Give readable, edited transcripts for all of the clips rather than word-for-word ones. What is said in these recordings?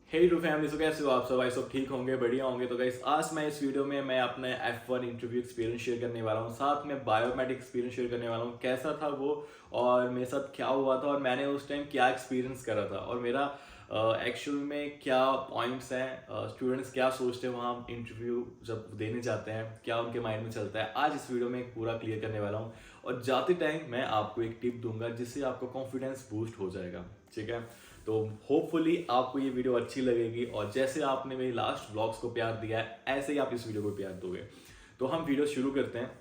Hey to family, तो कैसे हो आप सब? भाई सब ठीक होंगे, बढ़िया होंगे। तो गाइस आज मैं इस वीडियो में मैं अपने F1 इंटरव्यू एक्सपीरियंस शेयर करने वाला हूँ, साथ में बायोमेट्रिक एक्सपीरियंस शेयर करने वाला हूँ। कैसा था वो और मेरे साथ क्या हुआ था और मैंने उस टाइम क्या एक्सपीरियंस करा था और मेरा एक्चुअल में क्या पॉइंट्स हैं, स्टूडेंट्स क्या सोचते हैं वहाँ इंटरव्यू जब देने जाते हैं, क्या उनके माइंड में चलता है। आज इस वीडियो में पूरा क्लियर करने वाला हूँ और जाते टाइम मैं आपको एक टिप दूंगा जिससे आपका कॉन्फिडेंस बूस्ट हो जाएगा। ठीक है, तो होपफुली आपको ये वीडियो अच्छी लगेगी और जैसे आपने मेरी लास्ट व्लॉग्स को प्यार दिया है ऐसे ही आप इस वीडियो को प्यार दोगे। तो हम वीडियो शुरू करते हैं।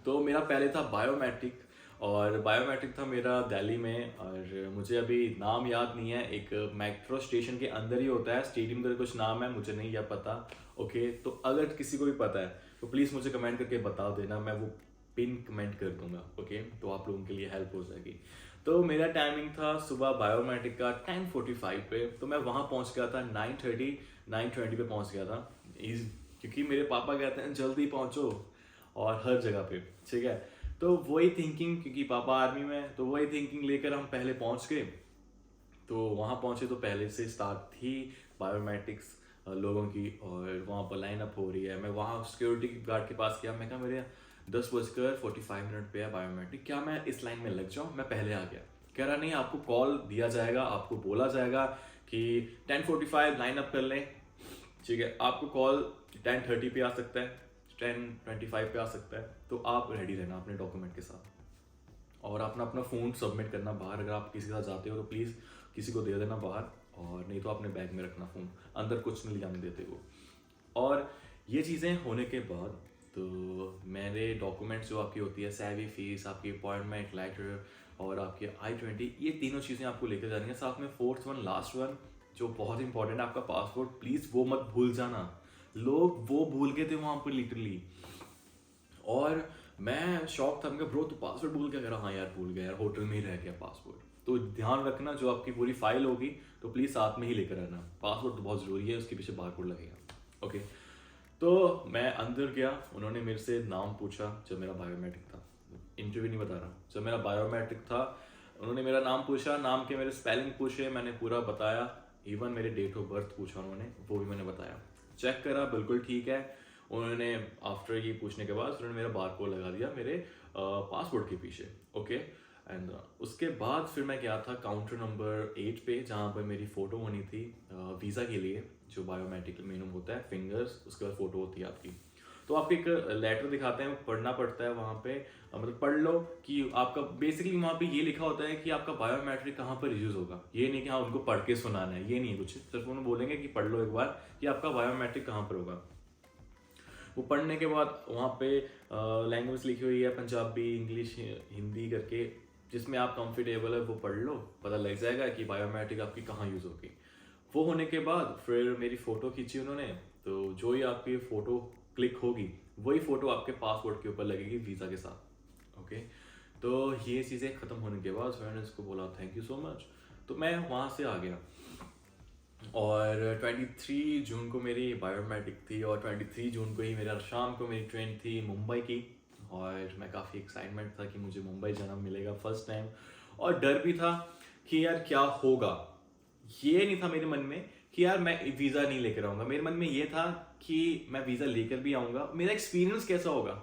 तो मेरा पहले था बायोमेट्रिक और बायोमेट्रिक था मेरा दिल्ली में और मुझे अभी नाम याद नहीं है, एक मेट्रो स्टेशन के अंदर ही होता है, स्टेडियम का कुछ नाम है, मुझे नहीं यह पता। ओके, तो अगर किसी को भी पता है तो प्लीज़ मुझे कमेंट करके बता देना, मैं वो पिन कमेंट कर दूंगा। ओके, तो आप लोगों के लिए हेल्प हो जाएगी। तो मेरा टाइमिंग था सुबह बायोमेट्रिक का 10:45 पे, तो मैं वहाँ पहुँच गया था 9:30 9:20 पे पहुँच गया था। क्योंकि मेरे पापा कहते हैं जल्दी पहुँचो और हर जगह पे। ठीक है, तो वही थिंकिंग, क्योंकि पापा आर्मी में है, तो वही थिंकिंग लेकर हम पहले पहुँच गए। तो वहाँ पहुँचे तो पहले से स्टार्ट थी बायोमेट्रिक्स लोगों की और वहाँ पर लाइन अप हो रही है। मैं वहाँ सिक्योरिटी गार्ड के पास गया, मैं कहा मेरे 10:45 पे है बायोमेट्रिक, क्या मैं इस लाइन में लग जाऊँ? मैं पहले आ गया। कह रहा नहीं, आपको कॉल दिया जाएगा, आपको बोला जाएगा कि 10:45 लाइन अप कर लें। ठीक है, आपको कॉल 10:30 पे आ सकता है, 10:25 पे आ सकता है, तो आप रेडी रहना अपने डॉक्यूमेंट के साथ और अपना अपना फ़ोन सबमिट करना बाहर। अगर आप किसी के साथ जाते हो तो प्लीज़ किसी को दे देना बाहर, और नहीं तो अपने बैग में रखना फ़ोन, अंदर कुछ नहीं ले जाने देते वो। और ये चीज़ें होने के बाद तो मेरे डॉक्यूमेंट्स जो आपकी होती है, सैलरी फीस, आपकी अपॉइंटमेंट लेटर और आपके I-20, ये तीनों चीज़ें आपको लेकर जानी है। साथ में फोर्थ वन, लास्ट वन जो बहुत इंपॉर्टेंट है, आपका पासपोर्ट। प्लीज़ वो मत भूल जाना। लोग वो भूल गए थे वहाँ पर लिटरली, और मैं शॉक था। मैं ब्रो तू पासवर्ड भूल गया? कह रहा हाँ यार भूल गया यार, होटल में ही रह गया पासवर्ड। तो ध्यान रखना, जो आपकी पूरी फाइल होगी तो प्लीज़ साथ में ही लेकर आना। पासवर्ड तो बहुत ज़रूरी है, उसके पीछे बारकोड लगेगा। ओके, तो मैं अंदर गया, उन्होंने मेरे से नाम पूछा। जब मेरा बायोमेट्रिक था, इंटरव्यू नहीं बता रहा, जब मेरा बायोमेट्रिक था उन्होंने मेरा नाम पूछा, नाम के मेरे स्पेलिंग पूछे, मैंने पूरा बताया। इवन मेरे डेट ऑफ बर्थ पूछा उन्होंने, वो भी मैंने बताया। चेक करा, बिल्कुल ठीक है। उन्होंने आफ्टर ये पूछने के बाद उन्होंने मेरा बार कोड लगा दिया मेरे पासपोर्ट के पीछे। ओके, एंड उसके बाद फिर मैं गया था काउंटर नंबर 8 पे, जहाँ पर मेरी फ़ोटो होनी थी वीज़ा के लिए, जो बायोमेट्रिक मिनिमम होता है, फिंगर्स, उसके बाद फ़ोटो होती है आपकी। तो आपको एक लेटर दिखाते हैं, पढ़ना पड़ता है वहाँ पे, मतलब पढ़ लो कि आपका बेसिकली वहाँ पे ये लिखा होता है कि आपका बायोमेट्रिक कहाँ पर यूज़ होगा। ये नहीं कि हाँ उनको पढ़ के सुनाना है, ये नहीं है कुछ, सिर्फ उन्हें बोलेंगे कि पढ़ लो एक बार कि आपका बायोमेट्रिक कहाँ पर होगा। वो पढ़ने के बाद वहाँ पे लैंग्वेज लिखी हुई है, पंजाबी, इंग्लिश, हिंदी करके, जिसमें आप कंफर्टेबल है वो पढ़ लो, पता लग जाएगा कि बायोमेट्रिक आपकी कहाँ यूज़ होगी। वो होने के बाद फिर मेरी फ़ोटो खींची उन्होंने, तो जो ही आपकी फ़ोटो क्लिक होगी वही फ़ोटो आपके पासपोर्ट के ऊपर लगेगी वीज़ा के साथ। ओके, तो ये चीज़ें ख़त्म होने के बाद मैंने उसको बोला थैंक यू सो मच, तो मैं वहाँ से आ गया। और 23 जून को मेरी बायोमेट्रिक थी और 23 जून को ही मेरा शाम को मेरी ट्रेन थी मुंबई की, और मैं काफ़ी एक्साइटमेंट था कि मुझे मुंबई जाना मिलेगा फर्स्ट टाइम। और डर भी था कि यार क्या होगा। ये नहीं था मेरे मन में कि यार मैं वीज़ा नहीं लेकर आऊँगा, मेरे मन में ये था कि मैं वीज़ा लेकर भी आऊँगा, मेरा एक्सपीरियंस कैसा होगा।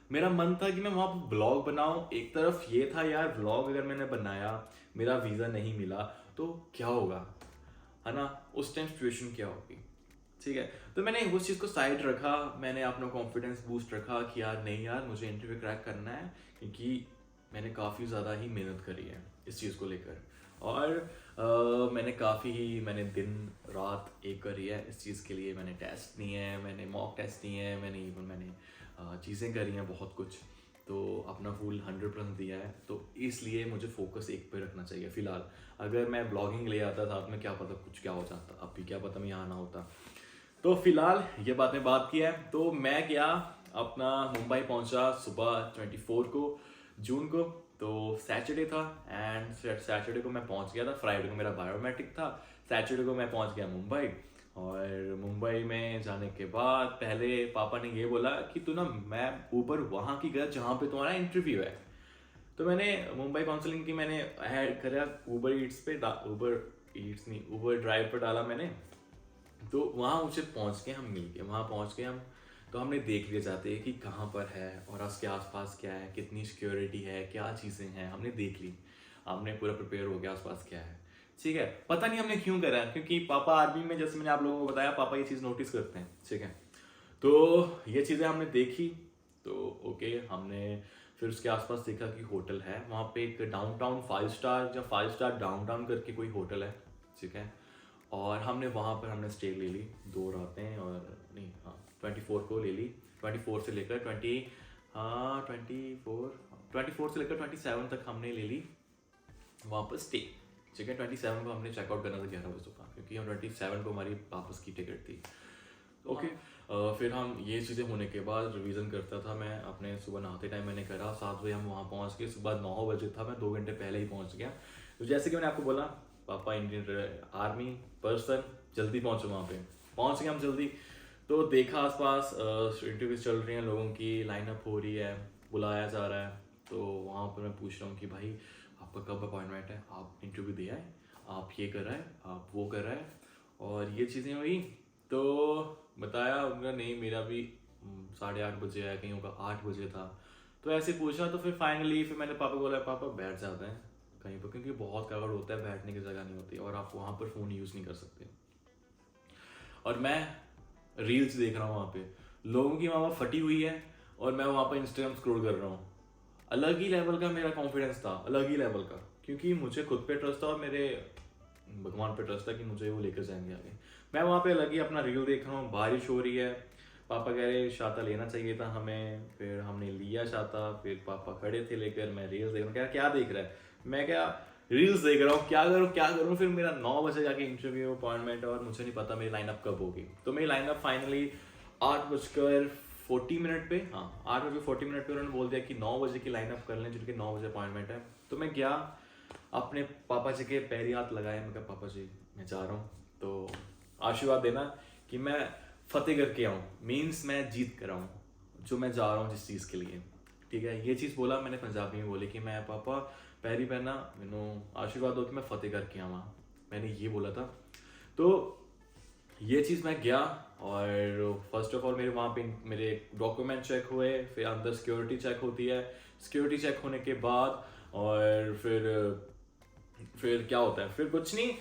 मेरा मन था कि मैं वहाँ पर ब्लॉग बनाऊँ। एक तरफ ये था यार, ब्लॉग अगर मैंने बनाया, मेरा वीज़ा नहीं मिला तो क्या होगा, है ना, उस टाइम सिचुएशन क्या होगी। ठीक है, तो मैंने उस चीज़ को साइड रखा, मैंने अपना कॉन्फिडेंस बूस्ट रखा कि यार नहीं यार, मुझे इंटरव्यू क्रैक करना है, क्योंकि मैंने काफ़ी ज़्यादा ही मेहनत करी है इस चीज़ को लेकर। और मैंने दिन रात एक करी है इस चीज़ के लिए। मैंने टेस्ट दिए हैं, मैंने मॉक टेस्ट दिए हैं, मैंने चीज़ें करी हैं बहुत कुछ, तो अपना फुल 100% दिया है। तो इसलिए मुझे फोकस एक पे रखना चाहिए फ़िलहाल। अगर मैं ब्लॉगिंग ले आता साथ में, क्या पता कुछ क्या हो जाता, अब भी क्या पता मैं यहाँ ना होता। तो फिलहाल ये बातें बात की है, तो मैं गया अपना मुंबई पहुंचा सुबह 24 को जून को, तो सैटरडे था। एंड सैटरडे को मैं पहुंच गया था, फ्राइडे को मेरा बायोमेट्रिक था, सैटरडे को मैं पहुंच गया मुंबई। और मुंबई में जाने के बाद पहले पापा ने ये बोला कि तू ना, मैं ऊपर वहाँ की घर जहाँ पे तुम्हारा इंटरव्यू है। तो मैंने मुंबई काउंसलिंग की मैंने ऐड करा ऊबर ईट्स पे, ऊबर ईट्स नहीं, ऊबर ड्राइव पर डाला मैंने। तो वहाँ मुझे पहुँच के हम मिल गए, वहाँ पहुँच के हम, तो हमने देख लिया जाते हैं कि कहाँ पर है और उसके आसपास क्या है, कितनी सिक्योरिटी है, क्या चीज़ें हैं, हमने देख ली। हमने पूरा प्रिपेयर हो गया आसपास क्या है। ठीक है, पता नहीं हमने क्यों करा, क्योंकि पापा आर्मी में, जैसे मैंने आप लोगों को बताया, पापा ये चीज़ नोटिस करते हैं। ठीक है, तो ये चीज़ें हमने देखी। तो ओके, हमने फिर उसके आसपास देखा कि होटल है वहाँ पे, एक डाउनटाउन 5 स्टार या 5 स्टार डाउनटाउन करके कोई होटल है। ठीक है, और हमने वहाँ पर हमने स्टे ले ली 2 रातें, और नहीं हाँ 24 को ले ली। 24 से लेकर 24 से लेकर 27 तक हमने ले ली वहाँ पर स्टे। ठीक है, 27 को हमने चेकआउट करना था 11 बजे सुबह, क्योंकि हम 27 को हमारी वापस की टिकट थी। ओके, फिर हम ये चीज़ें होने के बाद रिवीजन करता था मैं अपने, सुबह नहाते टाइम मैंने करा। 7 बजे हम वहाँ पहुँच गए, सुबह 9 बजे था, मैं 2 घंटे पहले ही पहुँच गया। तो जैसे कि मैंने आपको बोला, पापा इंडियन आर्मी पर्सन, जल्दी पहुँचो वहाँ पे। पहुँच गए हम जल्दी। तो देखा आसपास इंटरव्यूज चल रही हैं, लोगों की लाइनअप हो रही है, बुलाया जा रहा है। तो वहाँ पर मैं पूछ रहा हूँ कि भाई आपका कब अपॉइंटमेंट है, आप इंटरव्यू दिया है, आप ये कर रहे हैं, आप वो कर रहे हैं, और ये चीज़ें हुई। तो बताया उनका, नहीं मेरा भी 8:30 बजे है, कहीं होगा 8 बजे था। तो ऐसे पूछा, तो फिर फाइनली फिर मैंने पापा को बोला, पापा बैठ जाते हैं कहीं पर, क्योंकि बहुत कावड़ होता है, बैठने की जगह नहीं होती, और आप वहाँ पर फ़ोन यूज़ नहीं कर सकते। और मैं रील्स देख रहा हूँ वहाँ पे, लोगों की वहाँ फटी हुई है, और मैं वहाँ पर इंस्टाग्राम स्क्रॉल कर रहा हूँ। अलग ही लेवल का मेरा कॉन्फिडेंस था, अलग ही लेवल का, क्योंकि मुझे खुद पे ट्रस्ट था और मेरे भगवान पे ट्रस्ट था कि मुझे वो लेकर जाएंगे आगे। मैं वहाँ पे अलग ही अपना रील देख रहा हूँ, बारिश हो रही है, पापा कह रहे छाता लेना चाहिए था हमें, फिर हमने लिया छाता, फिर पापा खड़े थे लेकर, मैं रील्स देख रहा हूँ। क्या देख रहा है, मैं क्या रील्स देख रहा हूँ, क्या करूँ। फिर मेरा 9 बजे जाके इंटरव्यू अपॉइंटमेंट, और मुझे नहीं पता मेरी लाइनअप कब होगी। तो मेरी लाइनअप फाइनली 8:40 पे, हाँ 8:40 पे उन्होंने बोल दिया कि 9 बजे की लाइनअप कर लें, जिनके 9 बजे अपॉइंटमेंट है। तो मैं गया, अपने पापा जी के पैरी हाथ लगाए, मैं कहा पापा जी मैं जा रहा हूँ, तो आशीर्वाद देना कि मैं फतेह करके आऊँ, मीन्स मैं जीत कर आऊँ जो मैं जा रहा हूँ जिस चीज़ के लिए। ठीक है, ये चीज़ बोला मैंने पंजाबी में बोली कि मैं पापा पैरी पहना, मैनू आशीर्वाद दो कि मैं फतेह करके आवा, मैंने ये बोला था। तो ये चीज़ मैं गया, और फर्स्ट ऑफ ऑल मेरे वहाँ पे मेरे डॉक्यूमेंट चेक हुए, फिर अंदर सिक्योरिटी चेक होती है, सिक्योरिटी चेक होने के बाद, और फिर क्या होता है, फिर कुछ नहीं,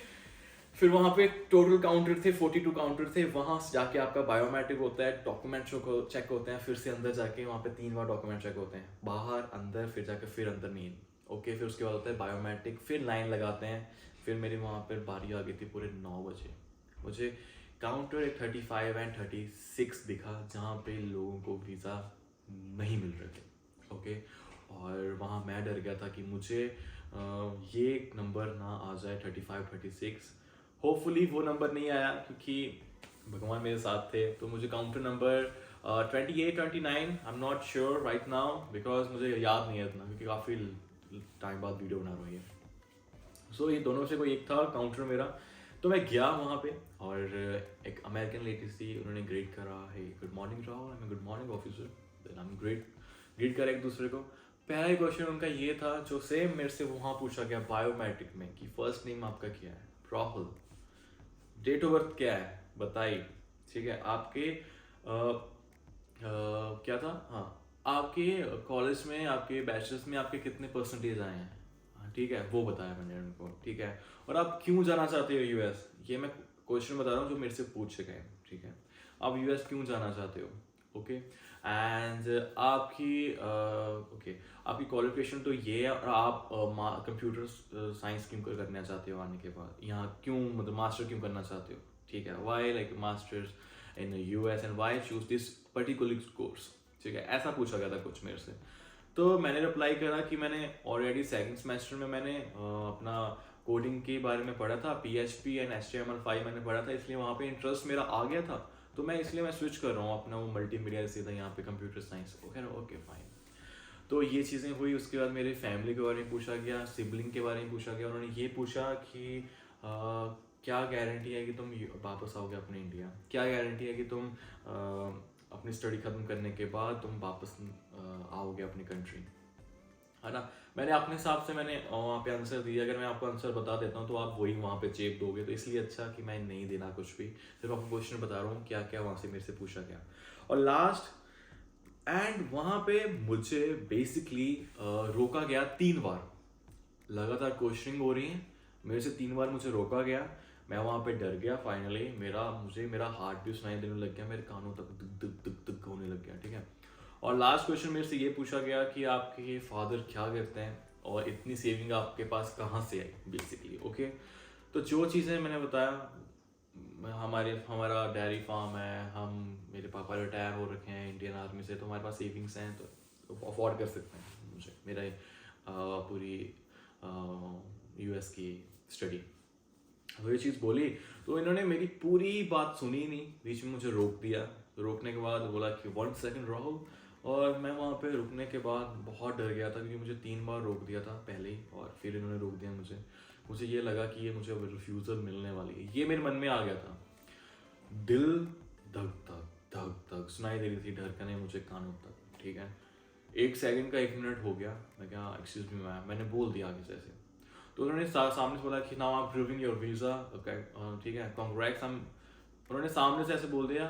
फिर वहाँ पे टोटल काउंटर थे, 42 काउंटर थे, वहाँ से जाके आपका बायोमेट्रिक होता है, डॉक्यूमेंट चेक होते हैं, फिर से अंदर जाके वहाँ पे 3 बार डॉक्यूमेंट चेक होते हैं, बाहर अंदर फिर जाके फिर अंदर मेन। ओके, फिर उसके बाद होता है बायोमेट्रिक, फिर लाइन लगाते हैं। फिर मेरी वहाँ पर बारी आ गई थी पूरे 9 बजे, मुझे काउंटर 35 एंड 36 दिखा जहाँ पे लोगों को वीज़ा नहीं मिल रहे थे। ओके, और वहाँ मैं डर गया था कि मुझे ये नंबर ना आ जाए 35 36। होपफुली वो नंबर नहीं आया, क्योंकि भगवान मेरे साथ थे। तो मुझे counter number 28 29, I am not sure right now, because मुझे याद नहीं है इतना, क्योंकि काफ़ी टाइम बाद वीडियो बना रही है। सो ये दोनों से कोई एक था काउंटर मेरा। तो मैं गया वहाँ पे, और एक अमेरिकन लेडी थी, उन्होंने ग्रेट करा, hey good morning Rahul, I am good morning officer, then I am greet करा एक दूसरे को। पहला ही क्वेश्चन उनका ये था जो सेम मेरे से वहाँ पूछा गया बायोमेट्रिक में, कि फर्स्ट नेम आपका क्या है, राहुल, डेट ऑफ बर्थ क्या है बताइए। ठीक है, आपके क्या था, हाँ आपके कॉलेज में, आपके बैचलर्स में आपके कितने परसेंटेज आए हैं, ठीक है वो बताया मैंने उनको। ठीक है, और आप क्यों जाना चाहते हो यूएस, ये मैं क्वेश्चन बता रहा हूँ जो मेरे से पूछे गए। ठीक है, आप यूएस क्यों जाना चाहते हो, ओके, एंड आपकी क्वालिफिकेशन तो ये है, और आप कंप्यूटर साइंस क्यों करना चाहते हो आने के बाद, यहाँ क्यों मतलब मास्टर क्यों करना चाहते हो। ठीक है, why like masters in US and why choose this particular course. ठीक है, ऐसा पूछा गया था कुछ मेरे से। तो मैंने रिप्लाई करा कि मैंने ऑलरेडी सेकंड सेमेस्टर में मैंने अपना कोडिंग के बारे में पढ़ा था, PHP एंड HTML5 मैंने पढ़ा था, इसलिए वहाँ पे इंटरेस्ट मेरा आ गया था। तो मैं स्विच कर रहा हूँ अपना वो मल्टीमीडिया से सीधा यहाँ पे कंप्यूटर साइंस। Okay fine. तो ये चीज़ें हुई। उसके बाद मेरे फैमिली के बारे में पूछा गया, सिबलिंग के बारे में पूछा गया। उन्होंने ये पूछा कि क्या गारंटी है कि तुम वापस आओगे अपने इंडिया, क्या गारंटी है कि तुम अपनी स्टडी ख़त्म करने के बाद तुम वापस आओगे अपनी कंट्री। है ना। मैंने अपने हिसाब से मैंने वहाँ पे आंसर दिया, अगर मैं आपको आंसर बता देता हूँ तो आप वही वहाँ पे चेप दोगे, तो इसलिए अच्छा कि मैं नहीं देना कुछ भी, सिर्फ आपको क्वेश्चन बता रहा हूँ क्या क्या वहाँ से मेरे से पूछा गया। और लास्ट एंड वहाँ पे मुझे बेसिकली रोका गया 3 बार, लगातार क्वेश्चनिंग हो रही है मेरे से, 3 बार मुझे रोका गया। मैं वहाँ पे डर गया फाइनली, मेरा हार्ट भी सुनाई देने लग गया, मेरे कानों तक दुक दुक दुक दुक होने लग गया, ठीक है। और लास्ट क्वेश्चन मेरे से ये पूछा गया कि आपके फादर क्या करते हैं और इतनी सेविंग आपके पास कहाँ से आई बेसिकली, ओके। तो जो चीज़ें मैंने बताया, हमारा डेयरी फार्म है, हम मेरे पापा रिटायर हो रखे हैं इंडियन आर्मी से, तो हमारे पास सेविंग्स हैं, तो अफोर्ड कर सकते हैं मुझे मेरा पूरी यूएस की स्टडी। वो ये चीज़ बोली तो इन्होंने मेरी पूरी बात सुनी नहीं, बीच में मुझे रोक दिया। रोकने के बाद बोला कि 1 सेकंड राहुल, और मैं वहाँ पे रुकने के बाद बहुत डर गया था, क्योंकि मुझे 3 बार रोक दिया था पहले ही, और फिर इन्होंने रोक दिया मुझे ये लगा कि ये मुझे रिफ्यूज़ल मिलने वाली है, ये मेरे मन में आ गया था। दिल धक धक धक धक सुनाई दे रही थी, धड़कनें मुझे कानों तक, ठीक है। 1 सेकंड का 1 मिनट हो गया, मैं क्या एक्सक्यूज मी मैम, मैंने बोल दिया आगे से ऐसे। तो उन्होंने सामने से बोला कि now I am approving your visa, ठीक है, कॉन्ग्रेट्स। हम उन्होंने सामने से ऐसे बोल दिया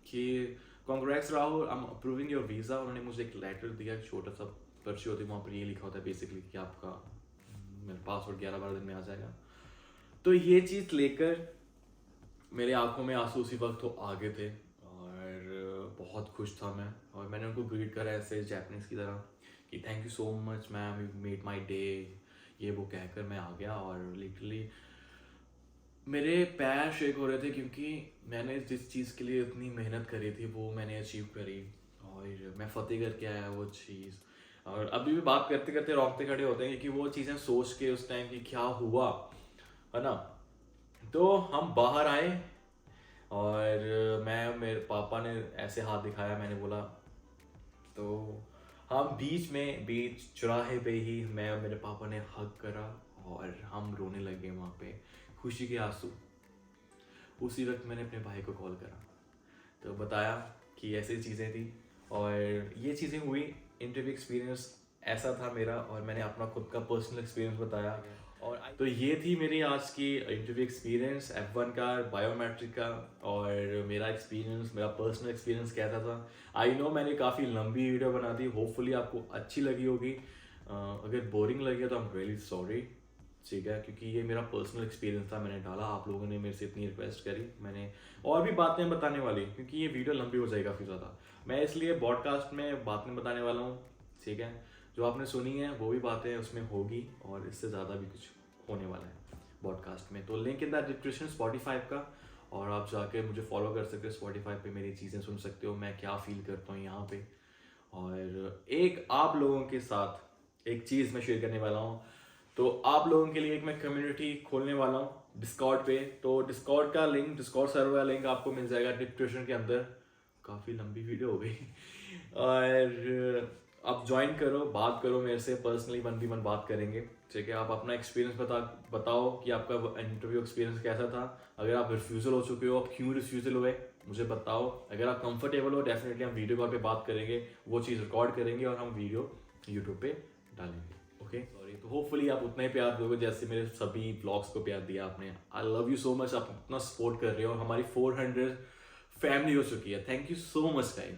कि congrats Rahul, I M approving your visa. उन्होंने मुझे एक लेटर दिया, एक छोटा सा पर्ची होती है, वहाँ पर ये लिखा होता है बेसिकली कि आपका मेरा पासपोर्ट 11-12 दिन में आ जाएगा। तो ये चीज़ लेकर मेरे आंखों में आंसू उसी वक्त तो आ गए थे, और बहुत खुश था मैं। और मैंने उनको ग्रीट करा ऐसे जैपनीज की तरह कि thank you so much ma'am, you made my day, ये वो कहकर मैं आ गया। और लिटरली मेरे पैर शेक हो रहे थे, क्योंकि मैंने जिस चीज़ के लिए इतनी मेहनत करी थी वो मैंने अचीव करी, और मैं फतेह करके आया वो चीज़। और अभी भी बात करते करते रोंगटे खड़े होते हैं, क्योंकि वो चीज़ें सोच के उस टाइम की क्या हुआ, है ना। तो हम बाहर आए, और मेरे पापा ने ऐसे हाथ दिखाया, मैंने बोला, तो हम बीच चौराहे पे ही मैं और मेरे पापा ने हग करा, और हम रोने लगे वहाँ पे, खुशी के आंसू। उसी वक्त मैंने अपने भाई को कॉल करा, तो बताया कि ऐसी चीज़ें थी, और ये चीज़ें हुई। इंटरव्यू एक्सपीरियंस ऐसा था मेरा, और मैंने अपना खुद का पर्सनल एक्सपीरियंस बताया। और तो ये थी मेरी आज की इंटरव्यू एक्सपीरियंस F1 का, बायोमेट्रिक का, और मेरा एक्सपीरियंस, मेरा पर्सनल एक्सपीरियंस कैसा था। आई नो मैंने काफ़ी लंबी वीडियो बना दी, होपफुली आपको अच्छी लगी होगी। अगर बोरिंग लगी तो आई एम रियली सॉरी, ठीक है, क्योंकि ये मेरा पर्सनल एक्सपीरियंस था, मैंने डाला, आप लोगों ने मेरे से इतनी रिक्वेस्ट करी, मैंने और भी बातें बताने वाली, क्योंकि ये वीडियो लंबी हो जाएगी काफ़ी ज़्यादा। मैं इसलिए पॉडकास्ट में बातें बताने वाला हूँ, ठीक है। जो आपने सुनी है वो भी बातें उसमें होगी, और इससे ज़्यादा भी कुछ होने वाला है पॉडकास्ट में। तो link in the description Spotify का, और आप जाके मुझे फॉलो कर सकते हो स्पॉटिफाई पे, मेरी चीज़ें सुन सकते हो, मैं क्या फील करता हूँ यहाँ पे। और एक आप लोगों के साथ एक चीज़ मैं शेयर करने वाला हूँ, तो आप लोगों के लिए एक मैं कम्युनिटी खोलने वाला हूँ डिस्कॉर्ड पे। तो डिस्कॉर्ड का लिंक, डिस्कॉर्ड सर्वर का लिंक आपको मिल जाएगा डिस्क्रिप्शन के अंदर। काफ़ी लंबी वीडियो हो गई और आप ज्वाइन करो, बात करो मेरे से, पर्सनली 1v1 बात करेंगे, ठीक है। आप अपना एक्सपीरियंस बताओ कि आपका इंटरव्यू एक्सपीरियंस कैसा था। अगर आप रिफ्यूज़ल हो चुके हो, आप क्यों रिफ्यूज़ल हुए मुझे बताओ। अगर आप कंफर्टेबल हो, डेफिनेटली हम वीडियो कॉल पे बात करेंगे, वो चीज़ रिकॉर्ड करेंगे, और हम वीडियो यूट्यूब पे डालेंगे, ओके। सॉरी, तो होपफुली आप उतना ही प्यार दोगे जैसे मेरे सभी ब्लॉग्स को प्यार दिया आपने। I love you so much, आप इतना सपोर्ट कर रहे हो, हमारी 400 फैमिली हो चुकी है। Thank you so much time,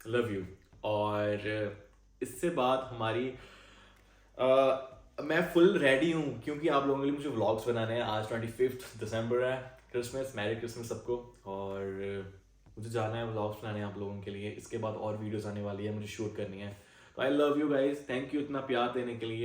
love you. और इससे बाद हमारी मैं फुल रेडी हूँ, क्योंकि आप लोगों के लिए मुझे व्लॉग्स बनाने हैं। आज 25 दिसंबर है, क्रिसमस, मैरी क्रिसमस सबको, और मुझे जाना है व्लॉग्स बनाने आप लोगों के लिए। इसके बाद और वीडियोस आने वाली है, मुझे शूट करनी है। तो I love you guys, thank you इतना प्यार देने के लिए।